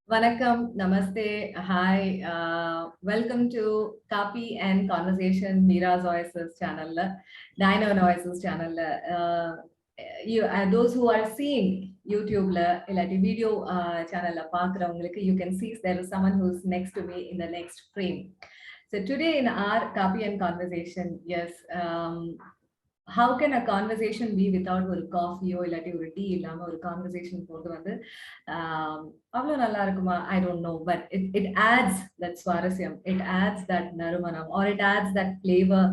Vanakkam, namaste, hi, welcome to Kaapi and Conversations, DinoinOasis channel, DinoinOasis channel. Those who are seeing YouTube illati video channel paakravungalukku, you can see there is someone who's next to me in the next frame. So today in our Kaapi and Conversation, yes, how can a conversation be without ஒரு காஃபியோ இல்லாட்டி ஒரு tea இல்லாம ஒரு conversation போறது வந்து அவ்வளோ நல்லா இருக்குமா? I don't know, but it adds that சுவாரஸ்யம், it adds that நறுமணம், or it adds that flavor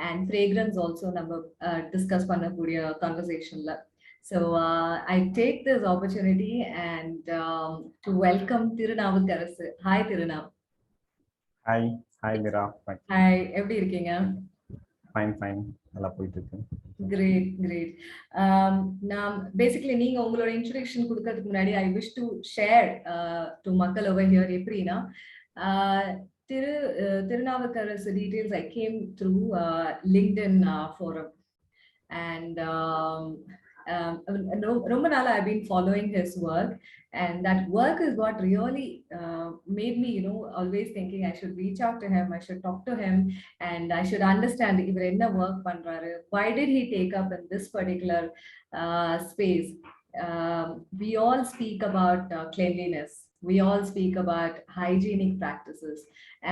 and fragrance also நம்ம discuss பண்ணக்கூடிய conversationல. So I take this opportunity and to welcome Thirunavakkarasu. Hi Thirunav. Hi Mira. Hi, எப்படி இருக்கீங்க? Fine. நல்லா போயிட்டு இருக்கு. Great. நான் basically நீங்க உங்களோட இன்ட்ரோடக்ஷன் கொடுக்கிறதுக்கு முன்னாடி I wish to share to மக்கள் over here எப்படின்னா Thirunavakkarasu details I came through LinkedIn forum and ரொம்ப நாளா I've been following his work, and that work is what really made me, always thinking I should reach out to him, I should talk to him, and I should understand ivar enna work பண்றாரு, why did he take up in this particular space. We all speak about cleanliness, we all speak about hygienic practices,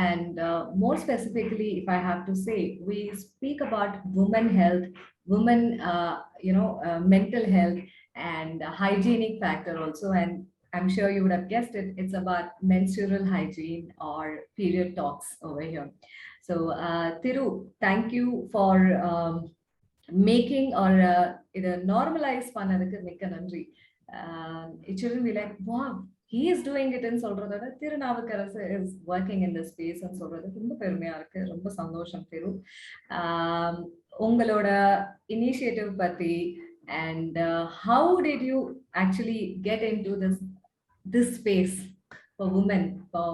and more specifically, if I have to say, we speak about women health, women mental health, and hygienic factor also. And I'm sure you would have guessed it, it's about menstrual hygiene or period talks over here. So Thiru, thank you for making or idu normalize பண்ணதுக்கு மிக்க நன்றி. It shouldn't be like, wow, he is doing it in சொல்றதோட Thirunavakkarasu is working in this space and சொல்றது ரொம்ப பெருமையா இருக்கு, ரொம்ப சந்தோஷம் திரு. உங்களோட இனிஷியேட்டிவ் பத்தி and how did you actually get into this space for women, for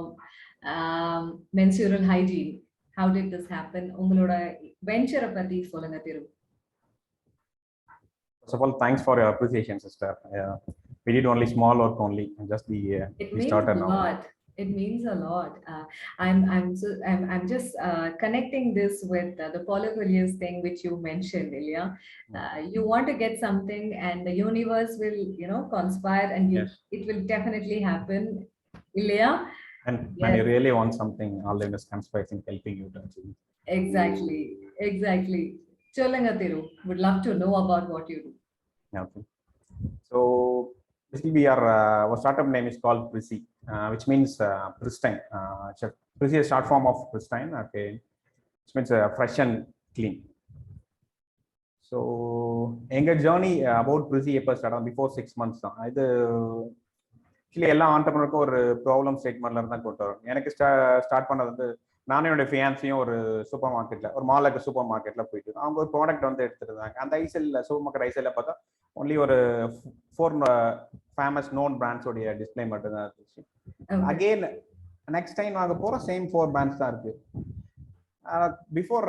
menstrual hygiene? How did this happen? உங்களோட venture பத்தி சொல்லுங்க திரு. First of all, thanks for your appreciation, sister. We did only small work only, just we started now. It means a lot. I'm just connecting this with the polyphilious thing which you mentioned, Ilya. You want to get something, and the universe will, conspire, and it will definitely happen, Ilya. And when you really want something, all the universe conspires in helping you to achieve. Exactly. Cholanga Thiru, would love to know about what you do. Okay. So basically, our startup name is called PRISI, which means pristine. PRISI is a short form of pristine, okay, which means fresh and clean. So, our journey about PRISI started before 6 months. Actually, எல்லா entrepreneurக்கும் ஒரு problem ஸ்டேட்மெண்ட்ல இருந்தா கொண்டு வரும். எனக்கு start பண்ணது வந்து நானும் என்னோட ஃபியான்சியும் ஒரு சூப்பர் மார்க்கெட்ல, ஒரு மாலுக்கு சூப்பர் மார்க்கெட்ல போயிட்டு அவங்க ஒரு ப்ராடக்ட் வந்து எடுத்துருந்தாங்க. அந்த ஐசெல்ல சூப்பர் மார்க்கெட் ஐசெல்ல பார்த்தா ஒன்லி ஒரு 4 ஃபேமஸ் நோன் பிராண்ட்ஸோடைய டிஸ்பிளே மட்டும் தான் இருந்துச்சு. அகெயின் நெக்ஸ்ட் டைம் வாங்க போற சேம் 4 பிராண்ட்ஸ் தான் இருக்கு. பிஃபோர்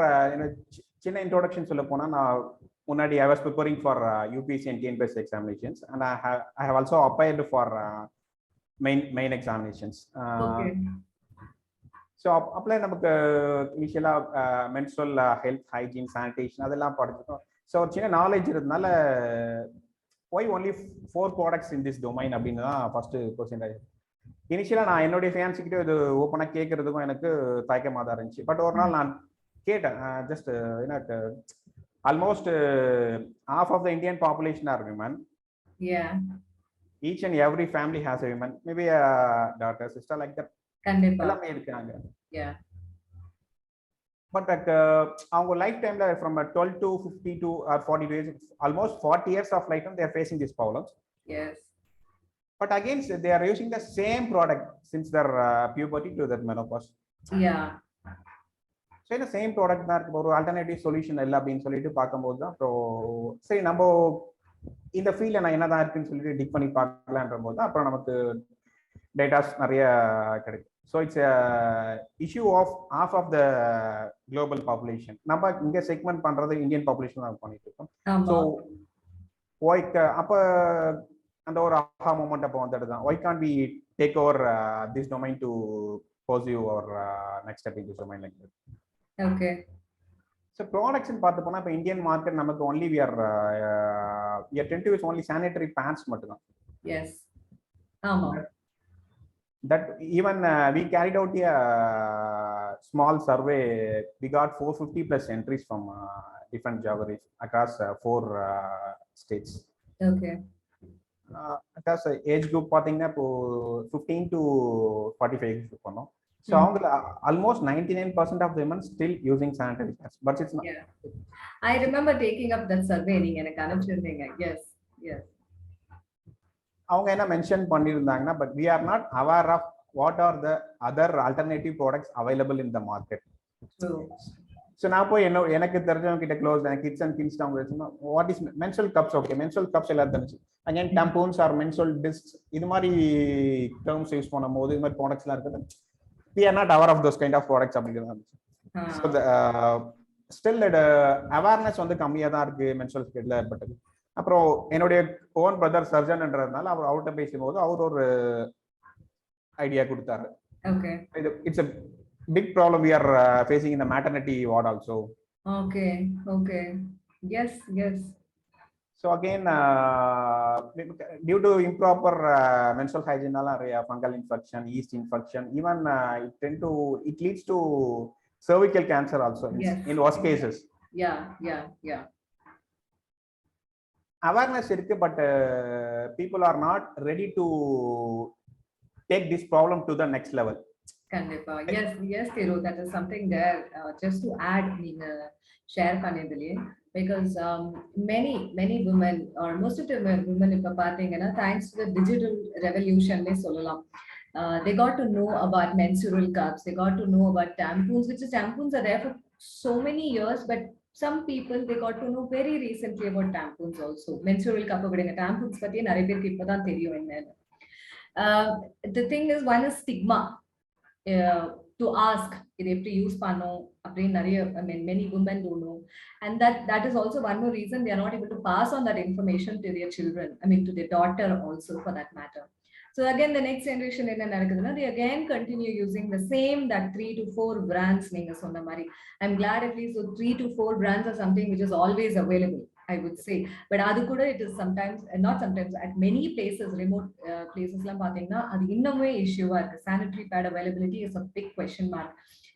சின்ன இன்ட்ரோடக்ஷன் சொல்ல போனா, நான் முன்னாடி I was preparing for UPSC and TNPSC examinations, and I have also applied for main examinations. Okay. So apply நமக்கு இனிஷியலா menstrual health, hygiene, sanitation அதெல்லாம் படிச்சிட்டோம். ஸோ ஒரு சின்ன நாலேஜ் இருந்தனால why only 4 products in this domain அப்படின்னு தான் first question. இனிஷியலா நான் என்னுடைய ஃபேன்ஸிக்கிட்ட இது ஓப்பனாக கேட்கறதுக்கும் எனக்கு தயக்கமாக தான் இருந்துச்சு. பட் ஒரு நாள் நான் கேட்டேன், ஜஸ்ட் எனக்கு almost half of the Indian population are women. Yeah. Each and every family has a woman, maybe a daughter, sister, like that. எல்லாமே இருக்காங்க. Yeah. But அவங்க லைஃப் டைம்ல from 12 to 52 or 40 days, almost 40 years of life time they are facing these problems. Yes. But again they are using the same product since their puberty to their menopause. Yeah. So இந்த same product தான் இருக்கு, ஒரு alternative solution இல்லை அப்படின்னு சொல்லிட்டு பார்க்கும்போது தான் அப்புறம் சரி நம்ம இந்த ஃபீல்ட்ல நான் என்னதான் இருக்குன்னு சொல்லிட்டு டிக் பண்ணி பார்க்கலான்ற போது தான் அப்புறம் நமக்கு டேட்டாஸ் நிறைய கிடைக்கும். So it's issue of half of the global population. நம்ம இங்கே செக்மெண்ட் பண்றது இந்தியன் பாப்புலேஷன் தான் பண்ணிட்டு இருக்கோம். ஸோ அப்போ அந்த ஒரு ஆஹா மூமெண்ட் அப்போ வந்துட்டு தான் why can be take over this domain to pursue our next step in this domain like that. Okay. So products in பார்த்து போனா இப்போ இந்தியன் மார்க்கெட் நமக்கு only we are tend to use only sanitary pads மட்டும். Yes. ஆமா. That even we carried out a small survey. We got 450 plus entries from different geographies across 4 states. Okay. Across age group பாத்தீங்கன்னா இப்போ 15 to 45 group பண்ணோம். So almost 99% of women still using sanitary pads, but it's not. Yeah. I remember taking up that survey. நீங்க எனக்கு அனுப்பிச்சிருந்தீங்க. Yes. Yes. அவங்க என்ன mention பண்ணியிருந்தாங்கன்னா, but we are not aware of what are the other alternative products available in the market. So நான் போய் எனக்கு தெரிஞ்சவங்க கிட்ட க்ளோஸ் கிட்ஸ் அண்ட் கிட்ஸ் அவங்க வச்சுன்னா what is menstrual cups. Okay, menstrual cups எல்லாம் தெரிஞ்சு. அகைன் டம்பூன்ஸ் ஆர் மென்சுரல் டிஸ்க் இது மாதிரி டேர்ம்ஸ் யூஸ் பண்ணும்போது இது மாதிரி ப்ராடக்ட்ஸ் எல்லாம் இருக்குது. We are not aware of those kind of products அப்படிங்கிறது. So still அவேர்னஸ் வந்து கம்மியாக தான் இருக்கு மென்சுரல் ஸ்டேட்ல ஏற்பட்டது. அப்புறம் என்னுடைய ஓன் பிரதர் சர்ஜன்ன்றதுனால அவர் அவர்கிட்ட பேசும்போது அவர் ஒரு ஐடியா கொடுத்தாரு. It's a big problem we are facing in the maternity ward also. Okay. Yes. So again, due to improper menstrual hygiene, fungal infection, yeast infection, even it leads to cervical cancer also. Yes. In worst cases. Yeah. Awareness irukku, but people are not ready to take this problem to the next level. Kandipa. Yes, Thiru, that is something there. Just to add, neenga share pannidile, because many women or most of the women ipa pathina, thanks to the digital revolution ne sollalam, they got to know about menstrual cups, they got to know about tampons, which is tampons are there for so many years, but some people they got to know very recently about tampons also. Menstrual cup vidinga tampons patti nariya perku ipa dhaan theriyum enna. The thing is, one is stigma. To ask இதை எப்படி use பண்ணோம் அப்படின்னு நிறைய, I mean, many women don't know, and that is also one more reason they are not able to pass on that information to their children, I mean to their daughter also for that matter. So again the next generation என்ன நடக்குதுன்னா, they again continue using the same that 3 to 4 brands நீங்க சொன்ன மாதிரி. I'm glad at least so 3 to 4 brands are something which is always available, I would say. But adu kuda it is sometimes, not sometimes, at many places, remote places la pathina adu innume issue ah irukku. Sanitary pad availability is a big question mark.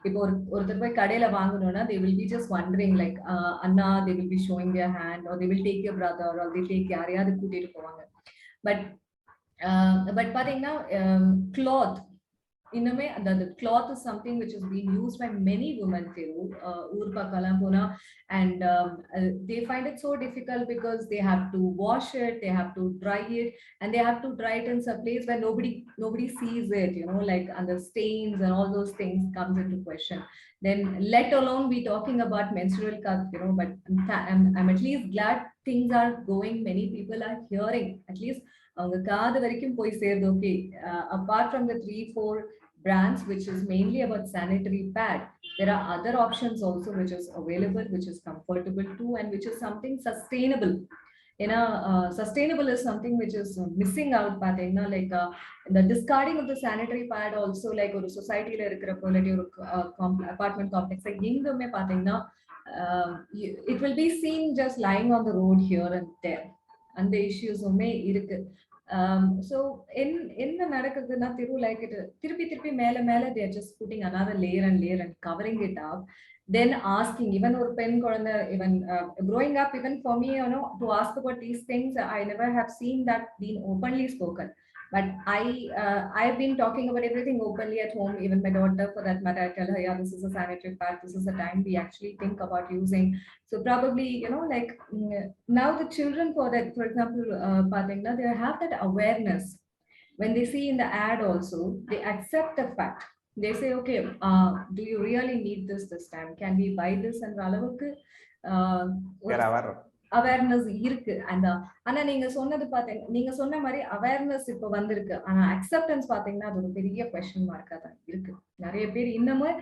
Ipo orthar poi kadaila vaanganona, they will be just wondering like anna, they will be showing their hand, or they will take your brother, or they take yariyadu kootitu povanga. But pathina cloth innume, the cloth is something which is being used by many women Thiru, oor pakkalam pona, and they find it so difficult because they have to wash it, they have to dry it, and they have to dry it in some place where nobody sees it, you know, like, and the stains and all those things comes into question. Then let alone be talking about menstrual cups, you know. But I'm at least glad things are going, many people are hearing, at least அவங்க காது வரைக்கும் போய் சேருது. Okay, apart from the 3-4 brands which is mainly about sanitary pad, there are other options also which is available, which is comfortable too, and which is something sustainable. Sustainable is something which is missing out pathina, like the discarding of the sanitary pad also, like or society la irukkrappo, like or apartment complex like engume pathina, it will be seen just lying on the road here and there, and the issues ume irukku. So என்ன நடக்குதுன்னா Thiru, like it திருப்பி மேல they are just putting another layer and covering it up, then asking even ஒரு பெண் குழந்தை, even growing up, even for me, you know, to ask about these things, I never have seen that being openly spoken. But I've been talking about everything openly at home. Even my daughter, for that matter, I tell her, yeah, this is a sanitary pad, this is the time we actually think about using. So probably, you know, like now the children, for example, Pathina, they have that awareness. When they see in the ad also, they accept the fact. They say, okay, do you really need this time? Can we buy this? And awareness இருக்கு. And ஆனா நீங்க சொன்னது பாத்தீங்க, நீங்க சொன்ன மாதிரி awareness இப்ப வந்திருக்கு, ஆனா அக்செப்டன்ஸ் பாத்தீங்கன்னா அது ஒரு பெரிய கொஸ்டின் மார்க்கா தான் இருக்கு. நிறைய பேர் இன்னமும்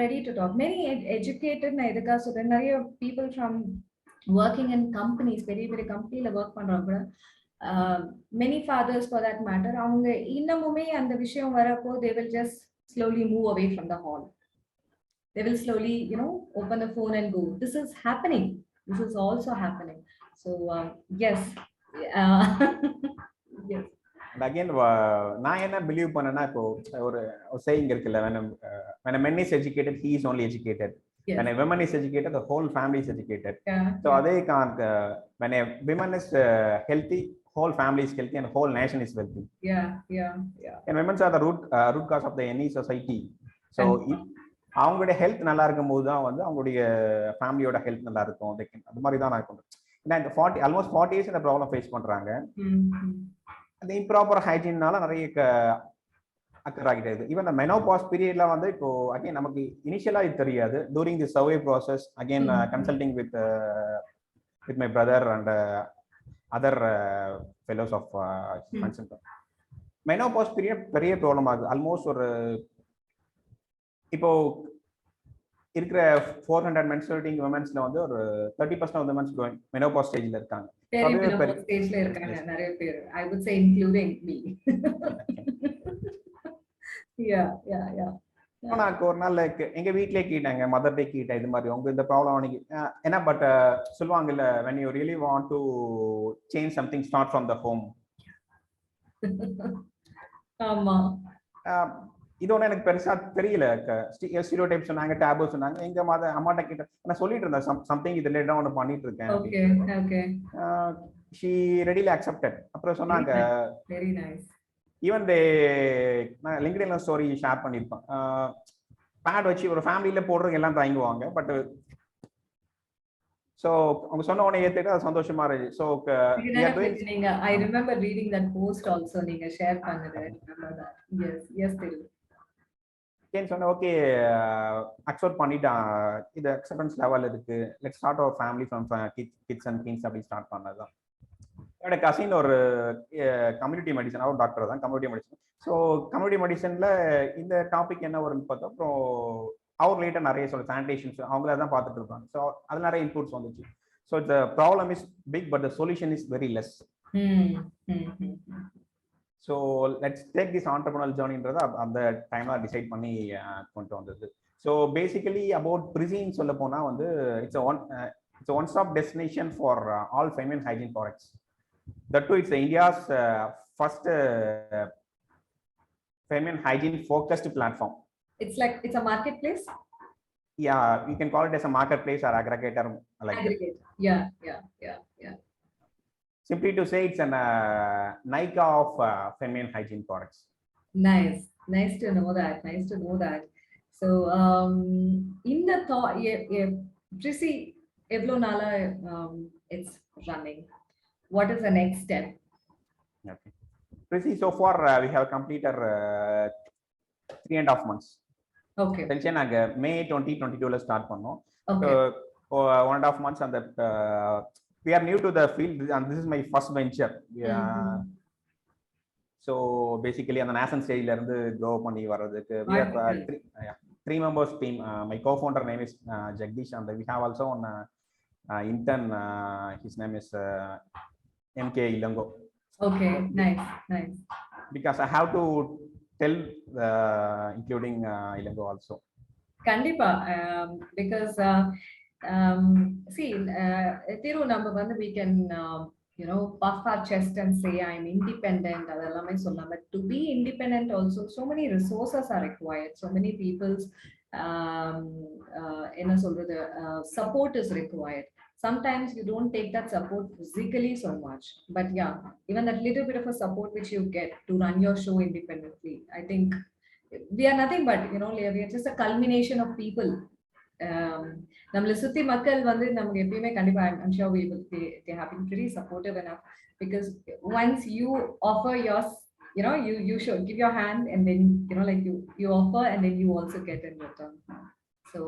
ready to talk. Many educated, நான் எதுக்காக சொல்றேன், நிறைய people from working in companies, பெரிய கம்பெனில ஒர்க் பண்றவங்க கூட many fathers for that matter, அவங்க இன்னமுமே அந்த விஷயம் வரப்போ they will just slowly move away from the hall. They will slowly, open the phone and go. This is happening. This is also happening. So yes. uh, yes. And again, நான் என்ன believe பண்ணேன்னா, இப்போ ஒரு saying இருக்குல்ல, when a man is educated, he is only educated. Yes. When a woman is educated, the whole family is educated. Yeah. So they can't. When a woman is healthy, whole family is healthy and whole nation is wealthy. Yeah. And women are the root cause of the any society. So அவங்களுடைய health நல்லா இருக்கும் போது தான் வந்து அவங்களுடைய ஃபேமிலியோட health நல்லா இருக்கும். அது மாதிரி தான் நான் கொண்டு ஏன்னா இந்த ஆல்மோஸ்ட் 40 இயர்ஸ் இந்த ப்ராப்ளம் ஃபேஸ் பண்றாங்க. அந்த இம்ப்ராப்பர் ஹைஜீன்னால நிறைய அக்கர் ஆகிட்டது. ஈவன் இந்த மெனோபாஸ் பீரியட்ல வந்து இப்போ அகைன் நமக்கு இனிஷியலா இது தெரியாது. During the survey process again consulting with my brother and other fellows of menopause period பெரிய ப்ராப்ளம் ஆகுது. ஆல்மோஸ்ட் ஒரு இப்போ இருக்கிற 400 menstruating women'sல வந்து ஒரு 30% of the women's going menopause stageல இருக்காங்க. menopause stageல இருக்காங்க நிறைய பேர். I would say including me. yeah. நான் ஒரு நாள் எங்க வீட்லயே கேட்டாங்க, மதர் டே கேட்டேன் இது மாதிரி உங்க இந்த ப்ராப்ளம் அன்னைக்கு ஏன்னா பட் சொல்லுவாங்கல்ல when you really want to change something start from the home. ஆமா. இது ஒன்று எனக்கு பெருசா தெரியல. ஸ்டீரியோடைப் சொன்னாங்க, டேபு சொன்னாங்க. எங்க அம்மாட்ட கிட்ட நான் சொல்லிட்டு இருந்தேன் சம்திங் இது ரிலேட்டடா ஒன்று பண்ணிட்டு இருக்கேன். She readily accepted. அப்புறம் சொன்னாங்க ஈவன் நான் லிங்க்டின்ல ஸ்டோரி ஷேர் பண்ணிருப்பேன். பேட் வச்சு ஒரு ஃபேமிலியில போடுறதுக்கு எல்லாம் தயங்குவாங்க. பட் சோ அவங்க சொன்ன உடனே ஏத்துட்டு அது சந்தோஷமா இருந்துச்சு. சோ நீங்க I remember reading that post also நீங்க ஷேர் பண்ணது. yes கேன் சொன்ன ஓகே அக்செப்ட் பண்ணிட்டான், இது அக்செப்டன்ஸ் லெவல் இருக்கு, let's start our family from kids and kings அப்படி ஸ்டார்ட் பண்ணதுதான். என்னோட கசின் ஒரு கம்யூனிட்டி மெடிசன், அவர் டாக்டர் தான், கம்யூனிட்டி மெடிசன். ஸோ கம்யூனிட்டி மெடிசன்ல இந்த டாபிக் என்ன வரும்னு பார்த்தோம். அப்புறம் அவர் ரிலேட்டட் நிறைய சொல்ல சானிடேஷன்ஸ் அவங்கள தான் பார்த்துட்டு இருப்பாங்க. ஸோ அது நிறைய இன்புட்ஸ் வந்துச்சு. So the problem is big but the solution is very less. So let's take this entrepreneurial ஜர்னின்றதை அந்த டைம்ல டிசைட் பண்ணி கொண்டு வந்தது. ஸோ பேசிக்கலி அபவுட் பிரிசின்னு சொல்ல போனால் வந்து it's one stop destination for all feminine hygiene products. That too it's India's first feminine hygiene focused platform. It's a marketplace. Yeah, you can call it as a marketplace or aggregator like aggregator. Yeah. Simply to say it's an Nika of feminine hygiene products. Nice to know that. So in the thought PRISI evlo nala it's running, what is the next step? Okay, PRISI so far we have completed 3.5 months. Okay. நாங்க மே 2022ல start பண்ணோம். Okay. 1.5 months and that we are new to the field and this is my first venture. So basically அந்த nascent stageல இருந்து grow பண்ணி வர்றதுக்கு we are 3 members team. My co-founder name is Jagdish and we have also one intern, his name is MK Ilango. Okay, nice. Because I have to tell including Ilango also. Kandipa, because see Thiru நம்ம வந்து we can puff our chest and say I'm independent அதெல்லாமே சொல்லலாம். But to be independent also so many resources are required, so many people's என்ன சொல்றது support is required. Sometimes you don't take that support physically so much, but yeah, even that little bit of a support which you get to run your show independently, I think we are nothing but we are just a culmination of people. நம்மள சுத்தி மக்கள் வந்து நமக்கு எப்பயுமே கண்டிப்பா I'm sure they have been pretty supportive enough, because once you offer yours, you should give your hand and then like you offer and then you also get in return. So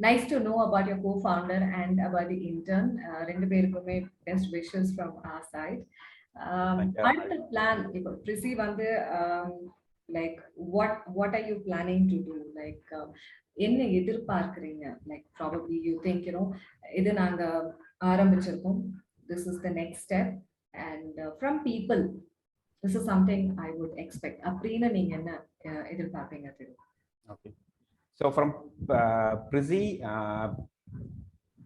nice to know about your co-founder and about the intern. ரெண்டு பேருக்குமே best wishes from our side. அடுத்த plan இப்போ PRISI வந்து like what are you planning to do? Like என்ன எதிர்பார்க்கறீங்க? Like probably you think இது நாங்க ஆரம்பிச்சிருக்கோம், this is the next step. and from people. This is something I would expect. Aprina neenga enna edirpaapinga Thiru? Okay. So from PRISI,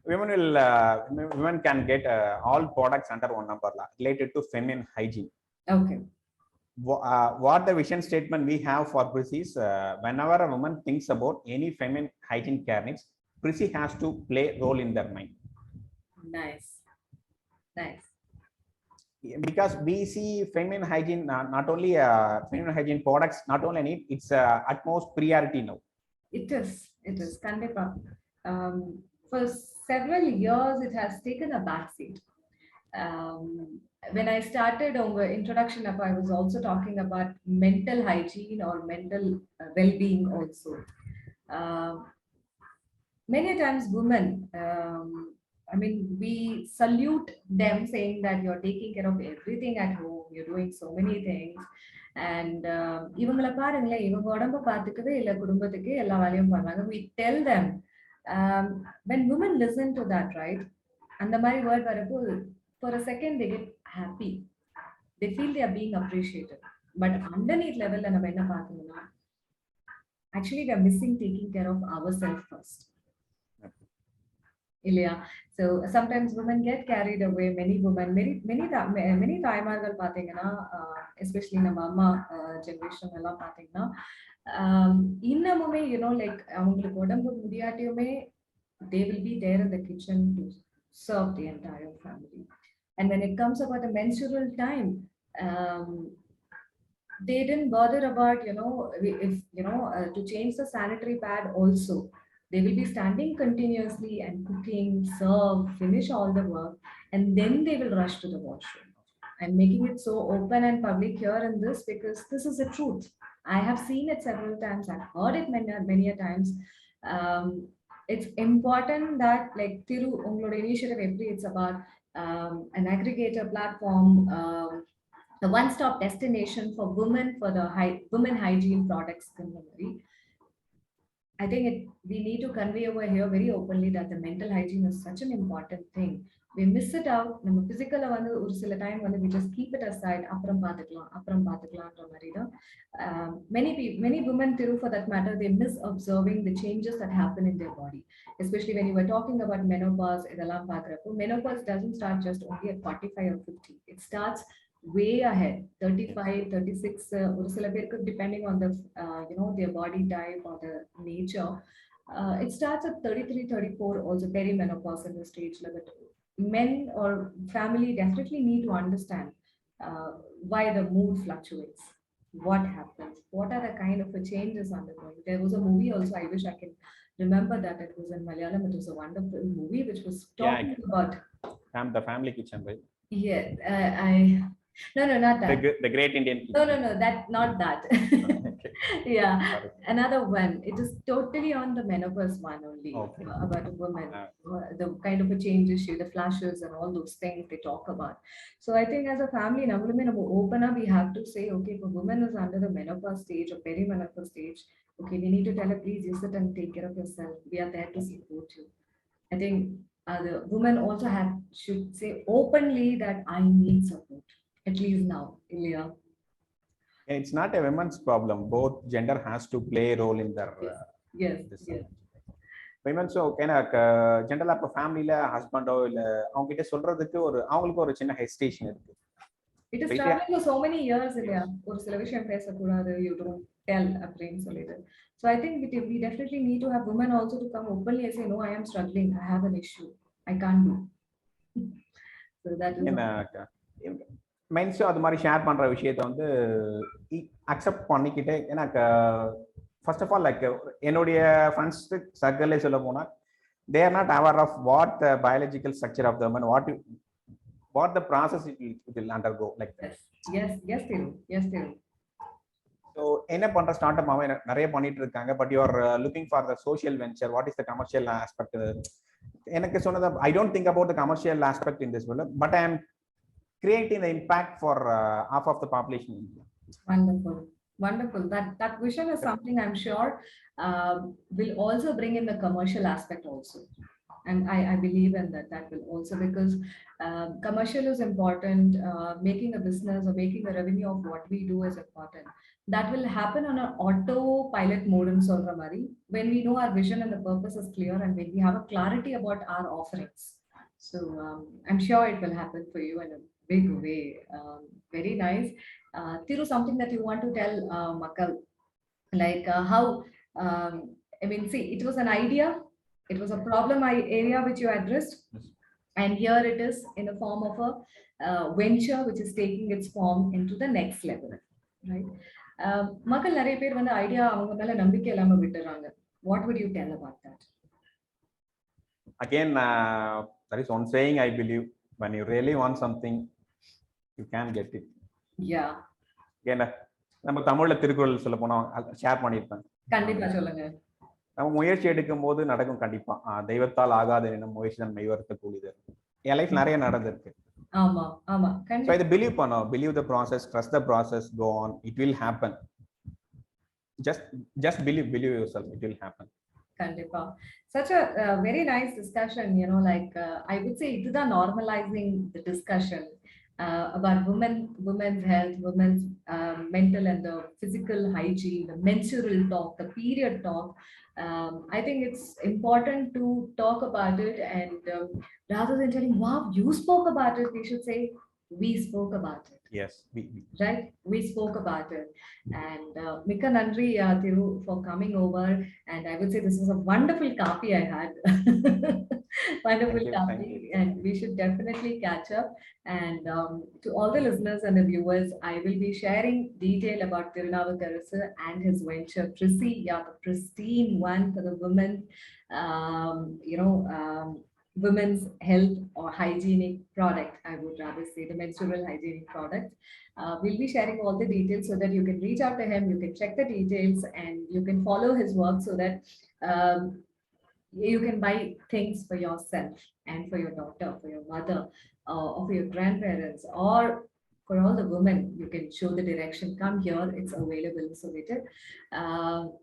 women can get all products under one umbrella related to feminine hygiene. Okay. What the vision statement we have for PRISI is, whenever a woman thinks about any feminine hygiene care needs, PRISI has to play a role in their mind. Nice. Because we see feminine hygiene, not only feminine hygiene products, not only need, it's utmost priority now. It is Kandipa. For several years it has taken a backseat. When I started our introduction up, I was also talking about mental hygiene or mental well-being also. Many times women, we salute them saying that you're taking care of everything at home, you're doing so many things, and இவங்கள பாருங்களேன், இவங்க உடம்ப பார்த்துக்கவே இல்லை, குடும்பத்துக்கு எல்லா வேலையும் பண்ணுவாங்க. We tell them, when women listen to that, right, அந்த மாதிரி word வரப்போ for a second they get happy, they feel they are being appreciated. But underneath level la நம்ம என்ன பார்க்கணும்னா, actually we are missing taking care of ourselves first. Ilya. So sometimes women get carried away. Many women, many தாய்மார்கள் பாத்தீங்கன்னா, especially நம்ம அம்மா generation எல்லாம் பாத்தீங்கன்னா, இன்னமுமே like அவங்களுக்கு உடம்பு முடியாட்டியுமே they will be there in the kitchen to serve the entire family. And when it comes about the menstrual time, they didn't bother about if to change the sanitary pad also. They will be standing continuously and cooking, serve, finish all the work, and then they will rush to the washroom. I'm making it so open and public here in this because this is the truth. I have seen it several times. I've heard it many a times. It's important that, like Thiru, ungaloda initiative, it's about an aggregator platform, the one-stop destination for women, for the women hygiene products. I think we need to convey over here very openly that the mental hygiene is such an important thing. We miss it out. நம்ம பிசிக்கலா ஒரு சில time we just keep it aside. அப்புறம் பாத்துக்கலாம்ன்ற மாதிரி தான். Many women too, for that matter, they miss observing the changes that happen in their body. Especially when you were talking about menopause, இதெல்லாம் பார்க்கறப்போ menopause doesn't start just only at 45 or 50. It starts way ahead, 35, 36, ஒரு சில பேருக்கு depending on the their body type or the nature, it starts at 33, 34, also perimenopause in the stage level. Men or family definitely need to understand why the mood fluctuates, what happens, what are the kind of changes undergoing. There was a movie also, I wish I can remember that, it was in Malayalam. It was a wonderful movie which was talking about the family kitchen, right? Yeah, No, not that. The Great Indian Kitchen. No, not that. Okay. Yeah, Sorry. another one. It is totally on the menopause one only. Okay. About a woman, the kind of a changes, the flashes and all those things they talk about. So I think as a family, open up, we have to say, okay, if a woman is under the menopause stage or perimenopause stage, okay, we need to tell her, please, you sit and take care of yourself. We are there to support you. I think the women also should say openly that I need support. At least now, Ilya. It's not a women's problem. Both gender has to play a role in their yes. women. So ஜென்ரலா இப்ப ஃபேமிலில ஹஸ்பண்டோ இல்ல அவங்க கிட்ட சொல்றதுக்கு அவங்களுக்கு ஒரு சின்ன ஹெசிடேஷன் இருக்கு. It is traveling for so many years, Ilya. ஒரு சில விஷயம் பேசக்கூடாது, you don't tell அப்படின்னு சொல்லிட்டு. So I think we definitely need to have women also to come openly and say, no, I am struggling, I have an issue, I can't do. So that is men's அது மாதிரி share பண்ற விஷயத்தை accept பண்ணிக்கிட்டு, எனக்கு first of all like என்னுடைய friends சர்க்கிள்ல சொல்ல போனா, they are not aware of what the biological structure of the woman, what the process it will undergo, like that. Yes Thiru. So என்ன பண்ற ஸ்டார்ட் அப் அவன் நிறைய பண்ணிட்டு இருக்காங்க. But you are looking for the social venture, what is the commercial aspect. எனக்கு சொன்னது, I don't think about the commercial aspect in this world, but I am creating the impact for half of the population in India. Wonderful. That vision is something I'm sure will also bring in the commercial aspect also. And I believe in that will also, because commercial is important. Making a business or making a revenue of what we do is important. That will happen on an autopilot mode in Solramari when we know our vision and the purpose is clear, and when we have a clarity about our offerings. So I'm sure it will happen for you in a big way. Very nice. Thiru, something that you want to tell Makal, like how, I mean, see, it was an idea, it was a problem area which you addressed, and here it is in the form of a venture which is taking its form into the next level, right? மக்கள் நிறைய பேர் வந்து idea அவங்க மேல நம்பிக்கை இல்லாம விட்டுறாங்க. What would you tell about that? Again, that is one saying I believe, when you really want something, you can get it. Yeah. Again, நம்ம தமிழ்ல திருக்குறள் சொல்ல போனா ஷேர் பண்ணிருப்பேன். கண்டிப்பா சொல்லுங்க. நம்ம முயற்சி எடுக்கும் போது நடக்கும் கண்டிப்பா. தெய்வத்தால் ஆகாத என்ன முயற்சி தான் மெய்வர்த்த கூலிது. என் லைஃப் நிறைய நடந்திருக்கு. ஆமா ஆமா கண்டிப்பா. So இத பிலீவ் பண்ணோம். Believe the process, trust the process, go on. It will happen. Just believe yourself. It will happen. Kandippa. Such a very nice discussion, you know, like I would say it is normalizing the discussion about women's health, women's mental and the physical hygiene, the menstrual talk, the period talk. I think it's important to talk about it, and rather than telling, wow, you spoke about it, we should say, we spoke about it. Yes, right, we spoke about it. And Mika Nandri, Thiru, for coming over, and I would say this is a wonderful Kaapi I had. Wonderful Kaapi, and we should definitely catch up. And to all the listeners and the viewers, I will be sharing detail about Thirunavakkarasu and his venture PRISI, the pristine one for the women, women's health or hygienic product, I would rather say the menstrual hygienic product. We'll be sharing all the details so that you can reach out to him, you can check the details, and you can follow his work so that you can buy things for yourself and for your daughter, for your mother, or for your grandparents, or for all the women. You can show the direction, come here, it's available. So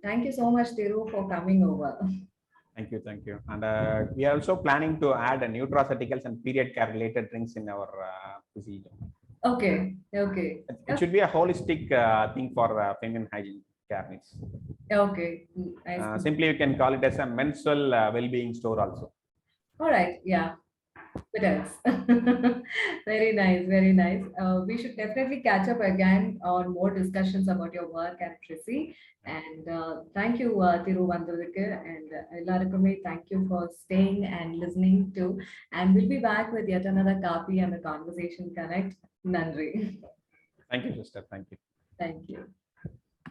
thank you so much, Thiru, for coming over. Thank you. And we are also planning to add nutraceuticals and period care related drinks in our procedure. Okay. It should be a holistic thing for feminine hygiene care needs. Okay. Nice. Simply, you can call it as a menstrual well-being store also. All right. Yeah. It is. Very nice. We should definitely catch up again on more discussions about your work at PRISI. And thank you, Thiru Vandavike, and Ellarikume, thank you for staying and listening to. And we'll be back with yet another Kaapi and the Conversation Connect. Nandri. Thank you, sister. Thank you. Thank you.